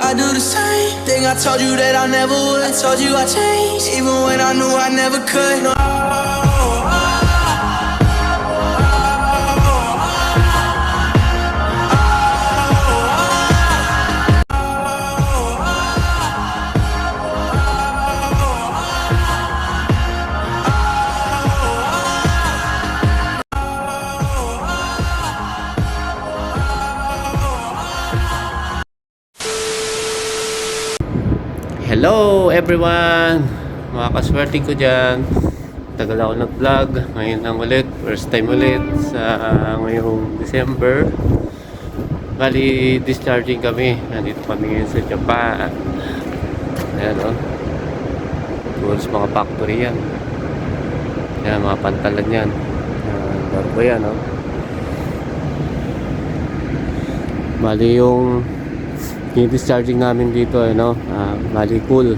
I do the same thing. I told you that I never would. I told you I changed, even when I knew I never could. No. Hello everyone! Mga kaswerte ko dyan. Tagal ako nag-vlog. Ngayon lang ulit. First time ulit sa ngayong December. Bali, discharging kami. Nandito kami ngayon sa Japan. Ayan o. Towards mga factory yan. Ayan, mga pantalan yan. Barko yan o. Bali yung discharging namin dito bali cool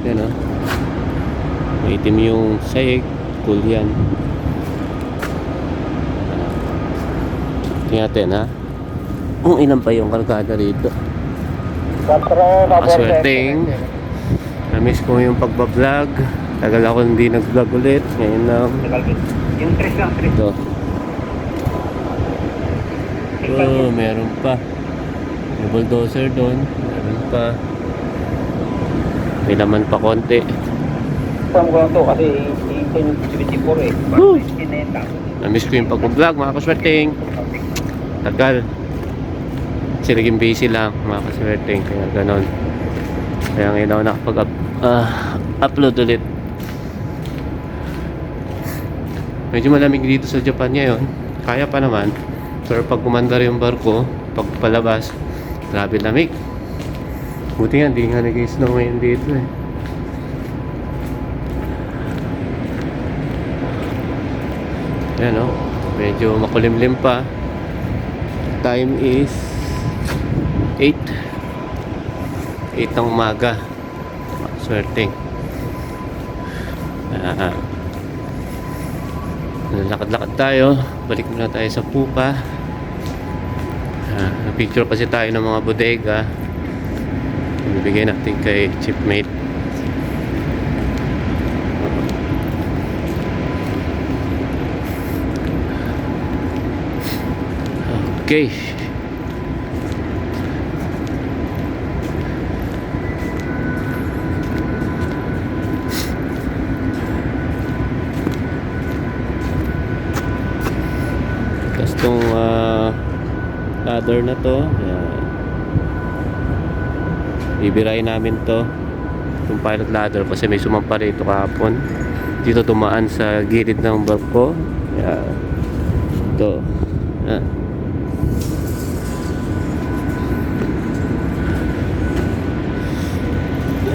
yan maitim yung sahig, cool yan. Tingnan natin kung ilan pa yung kargada rito. Nakaswerteng na-miss ko yung pagbablog, tagal ako hindi nag-vlog ulit. Ngayon lang yung tres lang, tres. ito. Meron pa may bulldozer doon, meron pa, may laman pa konti. From ko lang to kasi yung 74 eh. Na-miss ko yung pag-vlog mga kaswerteng. Tagal kasi naging busy lang mga kaswerteng, kaya ganon. Kaya ngayon ako nakapag-upload ulit. Medyo malamig dito sa Japan ngayon, kaya pa naman, pero pag kumandar yung barko, pag palabas, grabe lamig. Buti nga, hindi nga nag-snow ngayon dito eh. Ayan medyo makulimlim pa. Time is 8 ng umaga. Swerteng. Lakad-lakad tayo. Balik muna tayo sa Pupa. Picture kasi tayo ng mga bodega. Ibigay natin kay Chipmate. Okay. Tapos itong ladder na to, ibirahin namin to, yung pilot ladder, kasi may sumampa rito kahapon. Dito tumaan sa gilid ng barko. Ito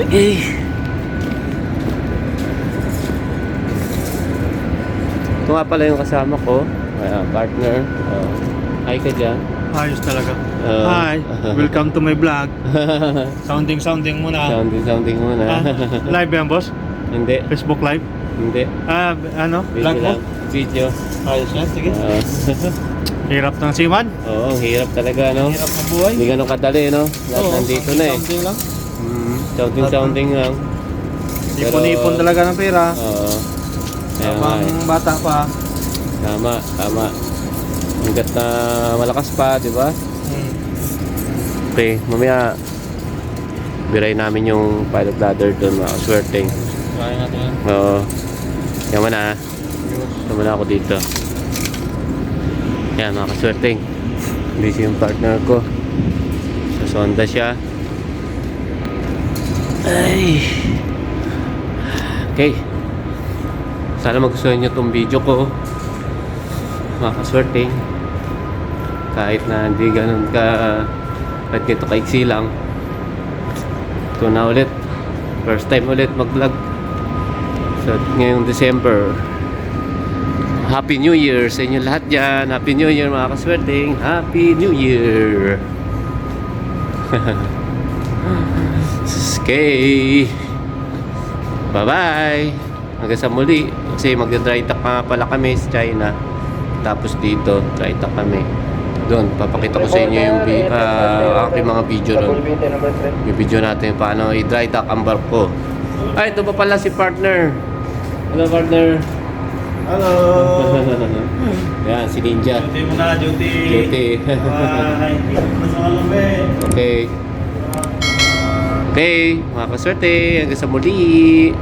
okay. Ito nga pala yung kasama ko, partner. Hi ka dyan. Ayos talaga. Hi, welcome to my vlog. Sounding muna. Sounding muna. Live yan, boss? Hindi. Facebook live? Hindi. Vlog mo? Video. Ayos yan, sige. Hirap ng siman. Oo, hirap talaga, no? Hirap ng buhay. Hindi ganun kadali, no? Lahat nandito na eh. Sounding lang. Sounding lang. Ipon-ipon talaga ng pera. Oo. Habang bata pa. Tama. Hanggat na malakas pa, di ba? Okay, mamaya biray namin yung pilot ladder doon, mga swerteng. Kaya natin yan. Oo. Yan muna. Yan muna ako dito. Yan mga kaswerteng. Busy yung partner ko. Sa sonda siya. Ay. Okay. Sana magustuhan nyo itong video ko, mga kaswerteng. Kahit na hindi ganun kahit ganito kaiksi lang. Ito na ulit. First time ulit mag-vlog sa ngayong December. Happy New Year sa inyo lahat dyan. Happy New Year mga kaswerteng. Happy New Year. Okay. Bye-bye. Hanggang sa muli. Kasi magda-dry dock pala kami sa China. Tapos dito, dry dock kami. Doon, papakita ko sa inyo yung aking mga video doon. Bibidyo natin paano i-dry dock ang barko. Ay, ito pa pala si partner. Hello, partner. Hello! Yan, si Ninja. Duty mo na, duty! Duty. Bye! Ingat mo sa malamig! Okay. Okay, mga kaswerte, hanggang sa muli.